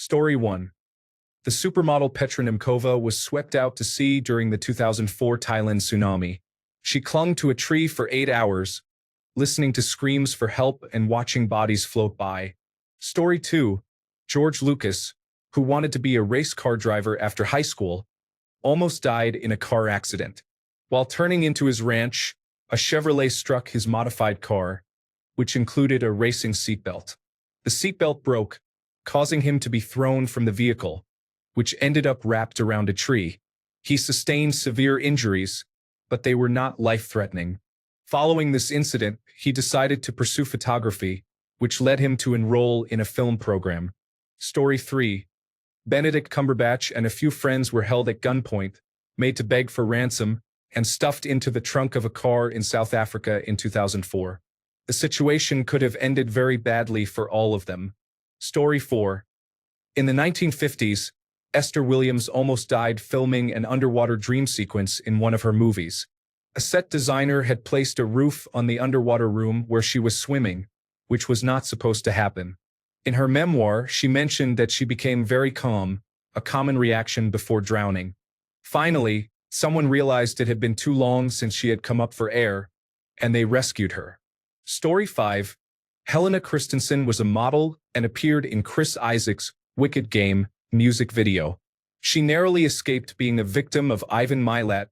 Story 1. The supermodel Petra Nemcova was swept out to sea during the 2004 Thailand tsunami. She clung to a tree for 8 hours, listening to screams for help and watching bodies float by. Story 2. George Lucas, who wanted to be a race car driver after high school, almost died in a car accident. While turning into his ranch, a Chevrolet struck his modified car, which included a racing seatbelt. The seatbelt broke, causing him to be thrown from the vehicle, which ended up wrapped around a tree. He sustained severe injuries, but they were not life-threatening. Following this incident, he decided to pursue photography, which led him to enroll in a film program. Story 3. Benedict Cumberbatch and a few friends were held at gunpoint, made to beg for ransom, and stuffed into the trunk of a car in South Africa in 2004. The situation could have ended very badly for all of them. Story 4. In the 1950s, Esther Williams almost died filming an underwater dream sequence in one of her movies. A set designer had placed a roof on the underwater room where she was swimming, which was not supposed to happen. In her memoir, she mentioned that she became very calm, a common reaction before drowning. Finally, someone realized it had been too long since she had come up for air, and they rescued her. Story 5. Helena Christensen was a model and appeared in Chris Isaak's Wicked Game music video. She narrowly escaped being a victim of Ivan Milat,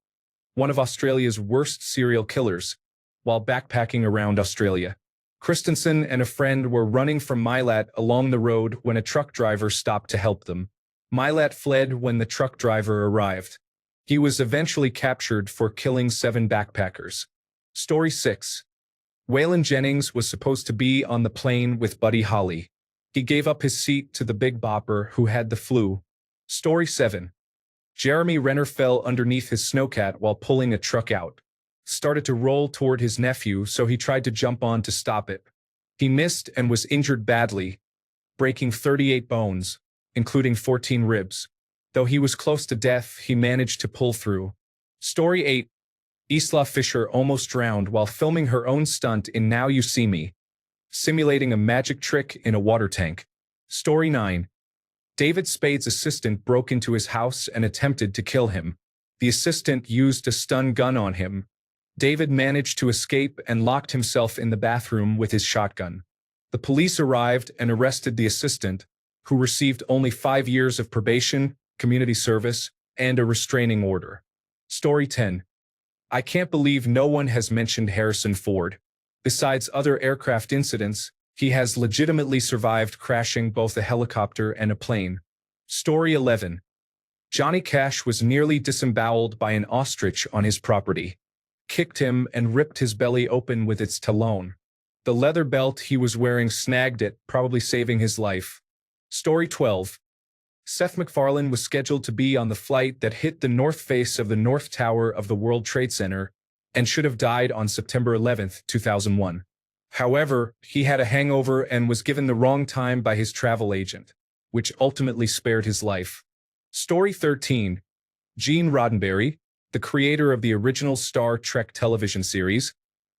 one of Australia's worst serial killers, while backpacking around Australia. Christensen and a friend were running from Milat along the road when a truck driver stopped to help them. Milat fled when the truck driver arrived. He was eventually captured for killing 7 backpackers. Story 6. Waylon Jennings was supposed to be on the plane with Buddy Holly. He gave up his seat to the Big Bopper who had the flu. Story 7. Jeremy Renner fell underneath his snowcat while pulling a truck out. Started to roll toward his nephew, so he tried to jump on to stop it. He missed and was injured badly, breaking 38 bones, including 14 ribs. Though he was close to death, he managed to pull through. Story 8. Isla Fisher almost drowned while filming her own stunt in Now You See Me, simulating a magic trick in a water tank. Story 9. David Spade's assistant broke into his house and attempted to kill him. The assistant used a stun gun on him. David managed to escape and locked himself in the bathroom with his shotgun. The police arrived and arrested the assistant, who received only 5 years of probation, community service, and a restraining order. Story 10. I can't believe no one has mentioned Harrison Ford. Besides other aircraft incidents, he has legitimately survived crashing both a helicopter and a plane. Story 11. Johnny Cash was nearly disemboweled by an ostrich on his property. Kicked him and ripped his belly open with its talon. The leather belt he was wearing snagged it, probably saving his life. Story 12. Seth MacFarlane was scheduled to be on the flight that hit the north face of the North Tower of the World Trade Center and should have died on September 11, 2001. However, he had a hangover and was given the wrong time by his travel agent, which ultimately spared his life. Story 13. Gene Roddenberry, the creator of the original Star Trek television series,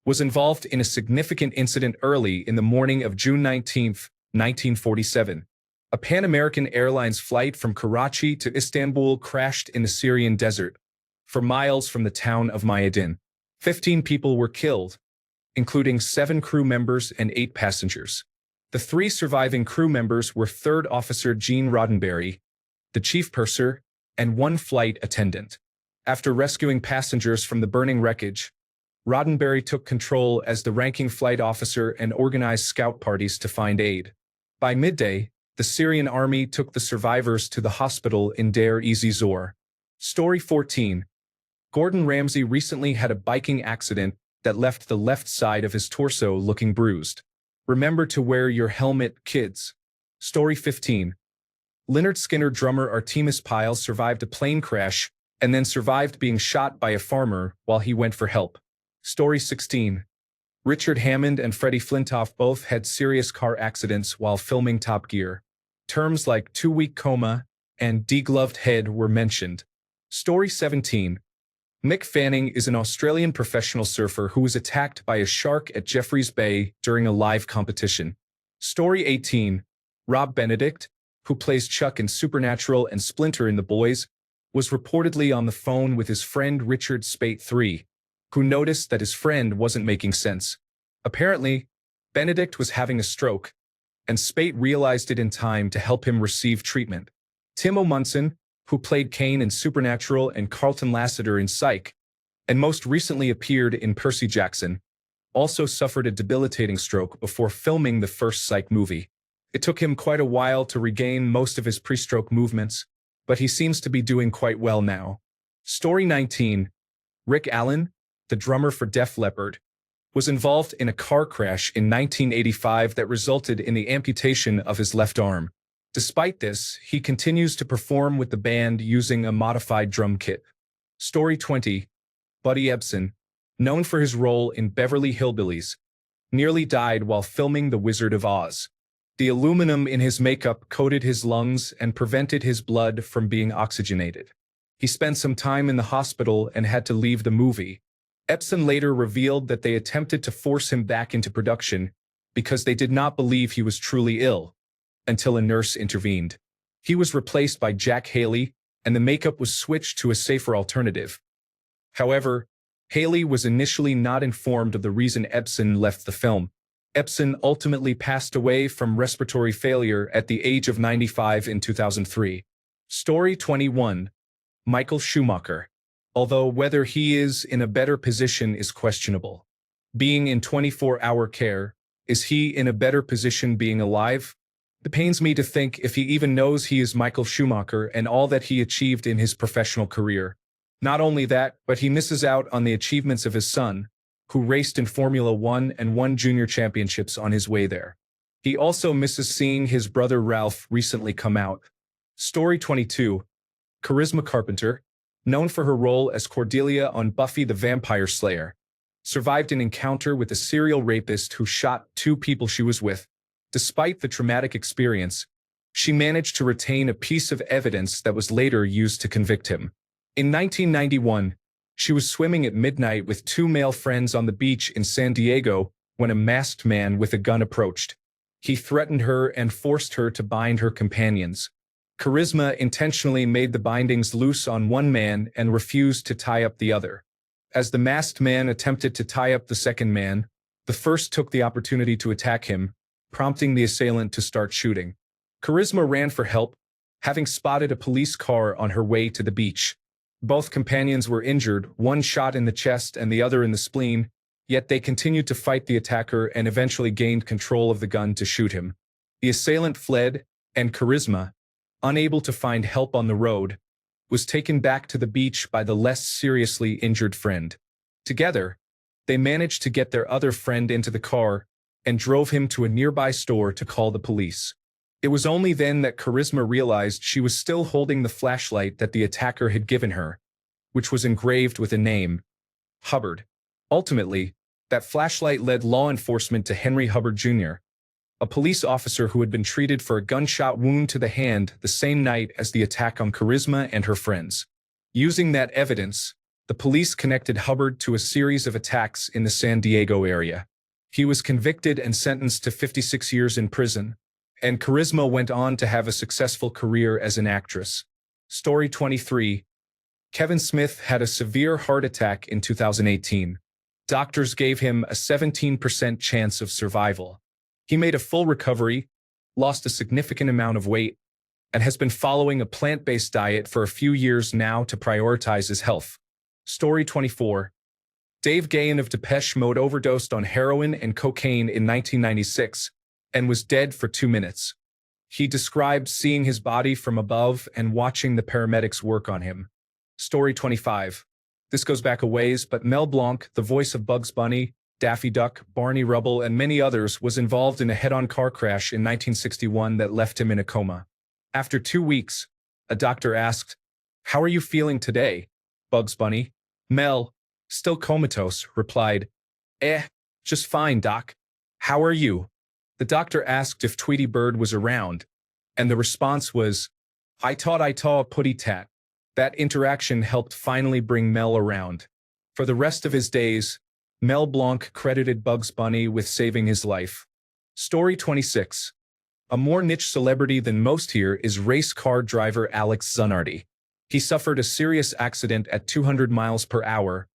was involved in a significant incident early in the morning of June 19, 1947. A Pan American Airlines flight from Karachi to Istanbul crashed in the Syrian desert, for miles from the town of Mayadin. 15 people were killed, including 7 crew members and 8 passengers. The 3 surviving crew members were 3rd Officer Gene Roddenberry, the chief purser, and 1 flight attendant. After rescuing passengers from the burning wreckage, Roddenberry took control as the ranking flight officer and organized scout parties to find aid. By midday, the Syrian army took the survivors to the hospital in Deir ez-Zor. Story 14. Gordon Ramsay recently had a biking accident that left the left side of his torso looking bruised. Remember to wear your helmet, kids. Story 15. Lynyrd Skynyrd drummer Artemis Pyle survived a plane crash and then survived being shot by a farmer while he went for help. Story 16. Richard Hammond and Freddie Flintoff both had serious car accidents while filming Top Gear. Terms like 2-week coma and degloved head were mentioned. Story 17. Mick Fanning is an Australian professional surfer who was attacked by a shark at Jeffreys Bay during a live competition. Story 18. Rob Benedict, who plays Chuck in Supernatural and Splinter in The Boys, was reportedly on the phone with his friend Richard Speight III, who noticed that his friend wasn't making sense. Apparently, Benedict was having a stroke, and Speight realized it in time to help him receive treatment. Tim O'Munson, who played Kane in Supernatural and Carlton Lassiter in Psych, and most recently appeared in Percy Jackson, also suffered a debilitating stroke before filming the first Psych movie. It took him quite a while to regain most of his pre-stroke movements, but he seems to be doing quite well now. Story 19. Rick Allen, the drummer for Def Leppard, was involved in a car crash in 1985 that resulted in the amputation of his left arm. Despite this, he continues to perform with the band using a modified drum kit. Story 20. Buddy Ebsen, known for his role in Beverly Hillbillies, nearly died while filming The Wizard of Oz. The aluminum in his makeup coated his lungs and prevented his blood from being oxygenated. He spent some time in the hospital and had to leave the movie. Ebsen later revealed that they attempted to force him back into production because they did not believe he was truly ill, until a nurse intervened. He was replaced by Jack Haley, and the makeup was switched to a safer alternative. However, Haley was initially not informed of the reason Ebsen left the film. Ebsen ultimately passed away from respiratory failure at the age of 95 in 2003. Story 21. Michael Schumacher. Although whether he is in a better position is questionable. Being in 24-hour care, is he in a better position being alive? It pains me to think if he even knows he is Michael Schumacher and all that he achieved in his professional career. Not only that, but he misses out on the achievements of his son, who raced in Formula One and won junior championships on his way there. He also misses seeing his brother Ralph recently come out. Story 22. Charisma Carpenter, known for her role as Cordelia on Buffy the Vampire Slayer, survived an encounter with a serial rapist who shot 2 people she was with. Despite the traumatic experience, she managed to retain a piece of evidence that was later used to convict him. In 1991, she was swimming at midnight with 2 male friends on the beach in San Diego when a masked man with a gun approached. He threatened her and forced her to bind her companions. Charisma intentionally made the bindings loose on one man and refused to tie up the other. As the masked man attempted to tie up the second man, the first took the opportunity to attack him, prompting the assailant to start shooting. Charisma ran for help, having spotted a police car on her way to the beach. Both companions were injured, one shot in the chest and the other in the spleen, yet they continued to fight the attacker and eventually gained control of the gun to shoot him. The assailant fled, and Charisma, unable to find help on the road, was taken back to the beach by the less seriously injured friend. Together, they managed to get their other friend into the car and drove him to a nearby store to call the police. It was only then that Charisma realized she was still holding the flashlight that the attacker had given her, which was engraved with a name, Hubbard. Ultimately, that flashlight led law enforcement to Henry Hubbard Jr., a police officer who had been treated for a gunshot wound to the hand the same night as the attack on Charisma and her friends. Using that evidence, the police connected Hubbard to a series of attacks in the San Diego area. He was convicted and sentenced to 56 years in prison, and Charisma went on to have a successful career as an actress. Story 23. Kevin Smith had a severe heart attack in 2018. Doctors gave him a 17% chance of survival. He made a full recovery, lost a significant amount of weight, and has been following a plant-based diet for a few years now to prioritize his health. Story 24. Dave Gahan of Depeche Mode overdosed on heroin and cocaine in 1996 and was dead for 2 minutes. He described seeing his body from above and watching the paramedics work on him. Story 25. This goes back a ways, but Mel Blanc, the voice of Bugs Bunny, Daffy Duck, Barney Rubble, and many others, was involved in a head-on car crash in 1961 that left him in a coma. After 2 weeks, a doctor asked, "How are you feeling today, Bugs Bunny?" Mel, still comatose, replied, Just fine, Doc. How are you?" The doctor asked if Tweety Bird was around, and the response was, I taught a putty tat." That interaction helped finally bring Mel around. For the rest of his days, Mel Blanc credited Bugs Bunny with saving his life. Story 26. A more niche celebrity than most here is race car driver Alex Zanardi. He suffered a serious accident at 200 miles per hour,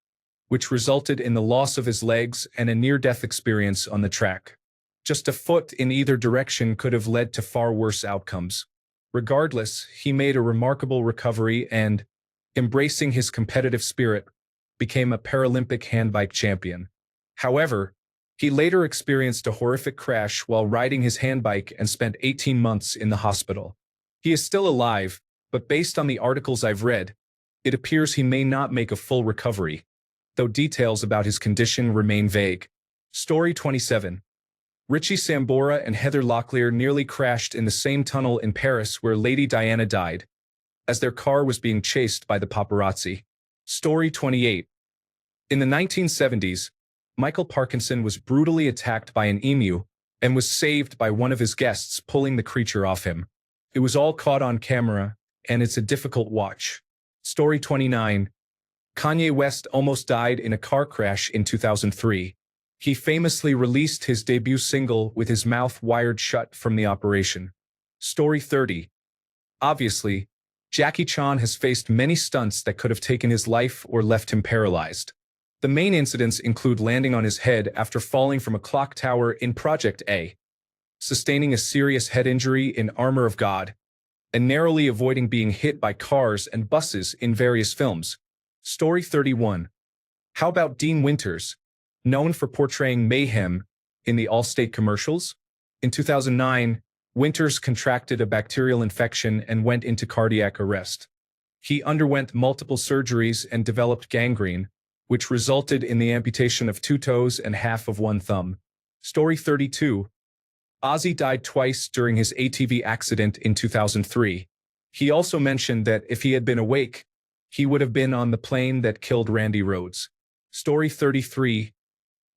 which resulted in the loss of his legs and a near-death experience on the track. Just a foot in either direction could have led to far worse outcomes. Regardless, he made a remarkable recovery and, embracing his competitive spirit, became a Paralympic handbike champion. However, he later experienced a horrific crash while riding his handbike and spent 18 months in the hospital. He is still alive, but based on the articles I've read, it appears he may not make a full recovery, though details about his condition remain vague. Story 27. Richie Sambora and Heather Locklear nearly crashed in the same tunnel in Paris where Lady Diana died, as their car was being chased by the paparazzi. Story 28. In the 1970s, Michael Parkinson was brutally attacked by an emu and was saved by one of his guests pulling the creature off him. It was all caught on camera, and it's a difficult watch. Story 29. Kanye West almost died in a car crash in 2003. He famously released his debut single with his mouth wired shut from the operation. Story 30. Obviously, Jackie Chan has faced many stunts that could have taken his life or left him paralyzed. The main incidents include landing on his head after falling from a clock tower in Project A, sustaining a serious head injury in Armor of God, and narrowly avoiding being hit by cars and buses in various films. Story 31. How about Dean Winters, known for portraying mayhem in the Allstate commercials? In 2009, Winters contracted a bacterial infection and went into cardiac arrest. He underwent multiple surgeries and developed gangrene, which resulted in the amputation of 2 toes and half of 1 thumb. Story 32. Ozzy died twice during his ATV accident in 2003. He also mentioned that if he had been awake, he would have been on the plane that killed Randy Rhoads. Story 33.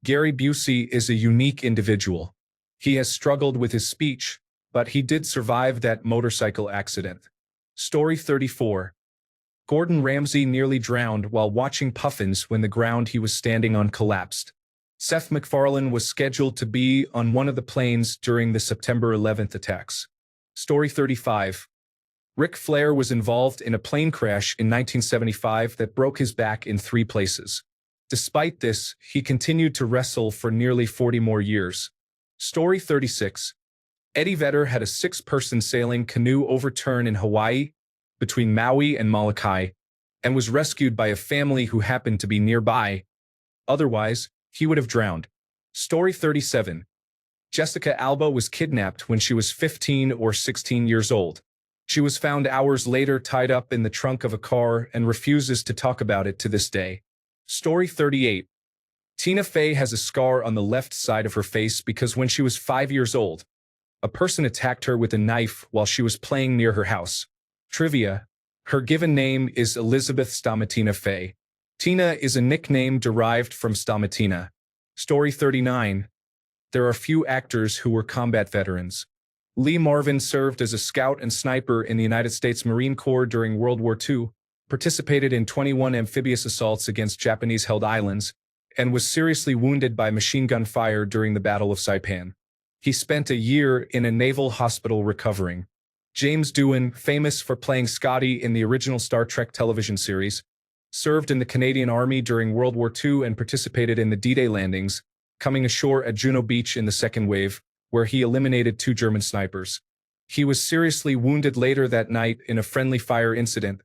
Gary Busey is a unique individual. He has struggled with his speech, but he did survive that motorcycle accident. Story 34. Gordon Ramsay nearly drowned while watching puffins when the ground he was standing on collapsed. Seth MacFarlane was scheduled to be on one of the planes during the September 11th attacks. Story 35. Ric Flair was involved in a plane crash in 1975 that broke his back in 3 places. Despite this, he continued to wrestle for nearly 40 more years. Story 36. Eddie Vedder had a 6-person sailing canoe overturn in Hawaii, between Maui and Molokai, and was rescued by a family who happened to be nearby. Otherwise, he would have drowned. Story 37. Jessica Alba was kidnapped when she was 15 or 16 years old. She was found hours later tied up in the trunk of a car and refuses to talk about it to this day. Story 38. Tina Fey has a scar on the left side of her face because when she was 5 years old, a person attacked her with a knife while she was playing near her house. Trivia. Her given name is Elizabeth Stomatina Fey. Tina is a nickname derived from Stomatina. Story 39. There are few actors who were combat veterans. Lee Marvin served as a scout and sniper in the United States Marine Corps during World War II, participated in 21 amphibious assaults against Japanese-held islands, and was seriously wounded by machine gun fire during the Battle of Saipan. He spent a year in a naval hospital recovering. James Doohan, famous for playing Scotty in the original Star Trek television series, served in the Canadian Army during World War II and participated in the D-Day landings, coming ashore at Juno Beach in the second wave, where he eliminated 2 German snipers. He was seriously wounded later that night in a friendly fire incident,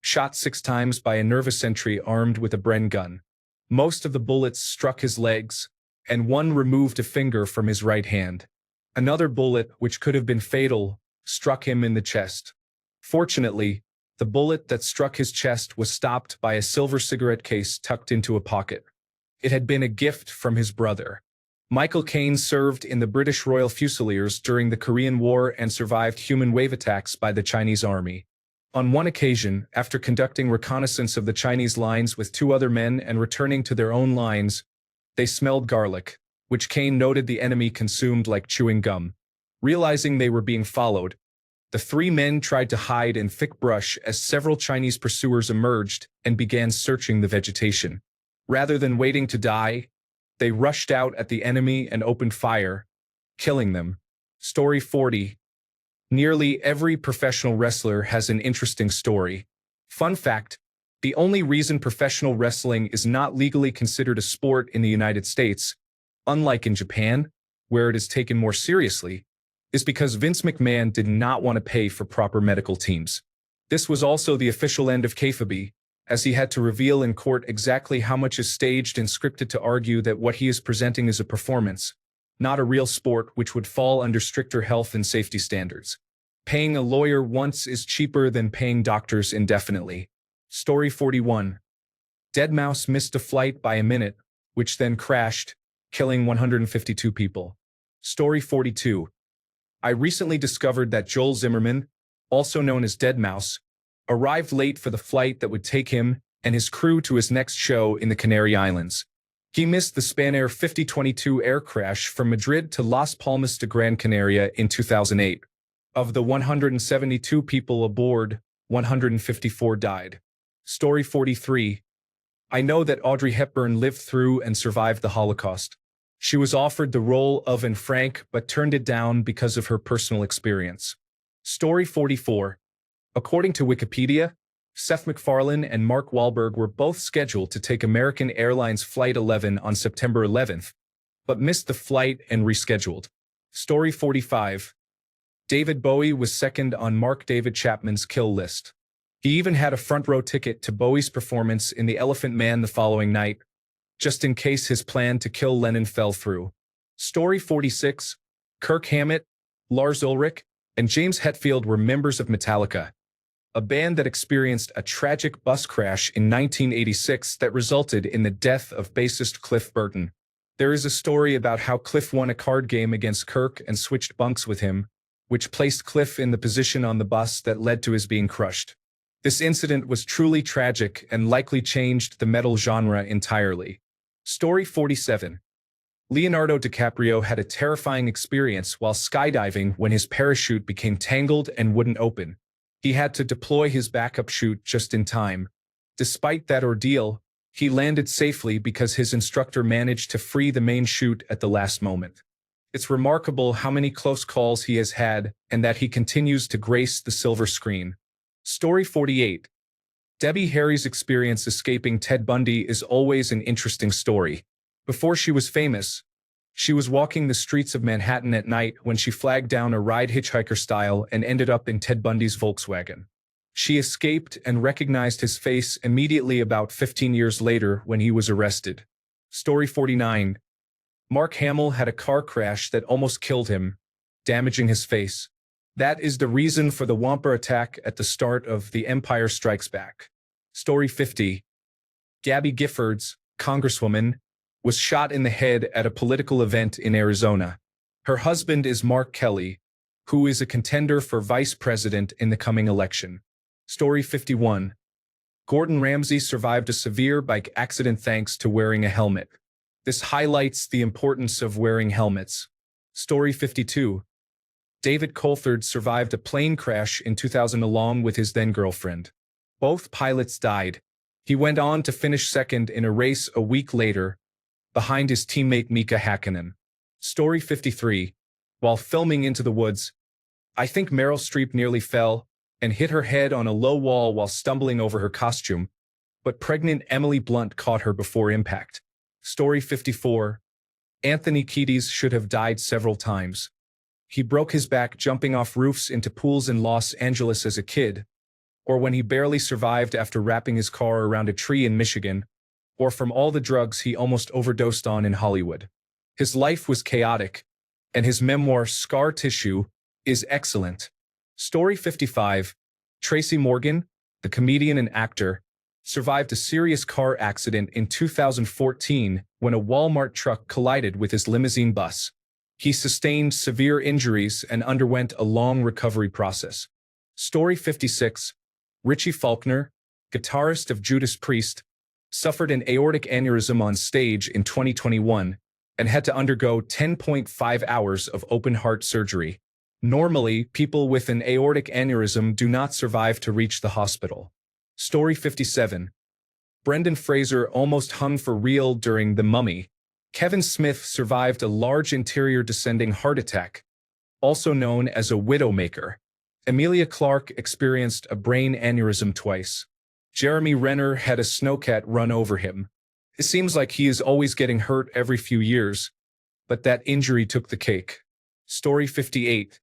shot 6 times by a nervous sentry armed with a Bren gun. Most of the bullets struck his legs, and one removed a finger from his right hand. Another bullet, which could have been fatal, struck him in the chest. Fortunately, the bullet that struck his chest was stopped by a silver cigarette case tucked into a pocket. It had been a gift from his brother. Michael Caine served in the British Royal Fusiliers during the Korean War and survived human wave attacks by the Chinese army. On one occasion, after conducting reconnaissance of the Chinese lines with 2 other men and returning to their own lines, they smelled garlic, which Caine noted the enemy consumed like chewing gum. Realizing they were being followed, the 3 men tried to hide in thick brush as several Chinese pursuers emerged and began searching the vegetation. Rather than waiting to die, they rushed out at the enemy and opened fire, killing them. Story 40. Nearly every professional wrestler has an interesting story. Fun fact, the only reason professional wrestling is not legally considered a sport in the United States, unlike in Japan, where it is taken more seriously, is because Vince McMahon did not want to pay for proper medical teams. This was also the official end of kayfabe, as he had to reveal in court exactly how much is staged and scripted to argue that what he is presenting is a performance, not a real sport, which would fall under stricter health and safety standards. Paying a lawyer once is cheaper than paying doctors indefinitely. Story 41. Deadmau5 missed a flight by a minute, which then crashed, killing 152 people. Story 42. I recently discovered that Joel Zimmerman, also known as Deadmau5, arrived late for the flight that would take him and his crew to his next show in the Canary Islands. He missed the Spanair 5022 air crash from Madrid to Las Palmas de Gran Canaria in 2008. Of the 172 people aboard, 154 died. Story 43. I know that Audrey Hepburn lived through and survived the Holocaust. She was offered the role of Anne Frank but turned it down because of her personal experience. Story 44. According to Wikipedia, Seth MacFarlane and Mark Wahlberg were both scheduled to take American Airlines Flight 11 on September 11th, but missed the flight and rescheduled. Story 45. David Bowie was second on Mark David Chapman's kill list. He even had a front-row ticket to Bowie's performance in The Elephant Man the following night, just in case his plan to kill Lennon fell through. Story 46. Kirk Hammett, Lars Ulrich, and James Hetfield were members of Metallica, a band that experienced a tragic bus crash in 1986 that resulted in the death of bassist Cliff Burton. There is a story about how Cliff won a card game against Kirk and switched bunks with him, which placed Cliff in the position on the bus that led to his being crushed. This incident was truly tragic and likely changed the metal genre entirely. Story 47. Leonardo DiCaprio had a terrifying experience while skydiving when his parachute became tangled and wouldn't open. He had to deploy his backup chute just in time. Despite that ordeal, he landed safely because his instructor managed to free the main chute at the last moment. It's remarkable how many close calls he has had and that he continues to grace the silver screen. Story 48. Debbie Harry's experience escaping Ted Bundy is always an interesting story. Before she was famous, she was walking the streets of Manhattan at night when she flagged down a ride hitchhiker style and ended up in Ted Bundy's Volkswagen. She escaped and recognized his face immediately about 15 years later when he was arrested. Story 49. Mark Hamill had a car crash that almost killed him, damaging his face. That is the reason for the Wampa attack at the start of The Empire Strikes Back. Story 50. Gabby Giffords, Congresswoman, was shot in the head at a political event in Arizona. Her husband is Mark Kelly, who is a contender for vice president in the coming election. Story 51. Gordon Ramsay survived a severe bike accident thanks to wearing a helmet. This highlights the importance of wearing helmets. Story 52. David Coulthard survived a plane crash in 2000 along with his then-girlfriend. Both pilots died. He went on to finish second in a race a week later, behind his teammate Mika Hakkinen. Story 53. While filming Into the Woods, I think Meryl Streep nearly fell and hit her head on a low wall while stumbling over her costume, but pregnant Emily Blunt caught her before impact. Story 54. Anthony Kiedis should have died several times. He broke his back jumping off roofs into pools in Los Angeles as a kid, or when he barely survived after wrapping his car around a tree in Michigan, or from all the drugs he almost overdosed on in Hollywood. His life was chaotic, and his memoir, Scar Tissue, is excellent. Story 55. Tracy Morgan, the comedian and actor, survived a serious car accident in 2014 when a Walmart truck collided with his limousine bus. He sustained severe injuries and underwent a long recovery process. Story 56. Richie Faulkner, guitarist of Judas Priest, suffered an aortic aneurysm on stage in 2021 and had to undergo 10.5 hours of open-heart surgery. Normally, people with an aortic aneurysm do not survive to reach the hospital. Story 57. Brendan Fraser almost hung for real during The Mummy. Kevin Smith survived a large interior descending heart attack, also known as a widowmaker. Emilia Clarke experienced a brain aneurysm twice. Jeremy Renner had a snowcat run over him. It seems like he is always getting hurt every few years, but that injury took the cake. Story 58.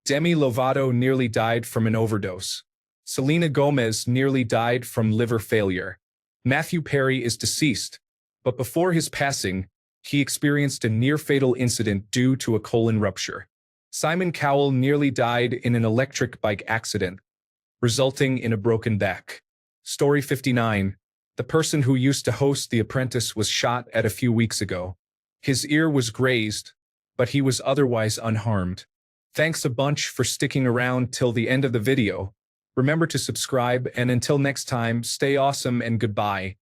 Demi Lovato nearly died from an overdose. Selena Gomez nearly died from liver failure. Matthew Perry is deceased, but before his passing, he experienced a near-fatal incident due to a colon rupture. Simon Cowell nearly died in an electric bike accident, resulting in a broken back. Story 59. The person who used to host The Apprentice was shot at a few weeks ago. His ear was grazed, but he was otherwise unharmed. Thanks a bunch for sticking around till the end of the video. Remember to subscribe, and until next time, stay awesome and goodbye.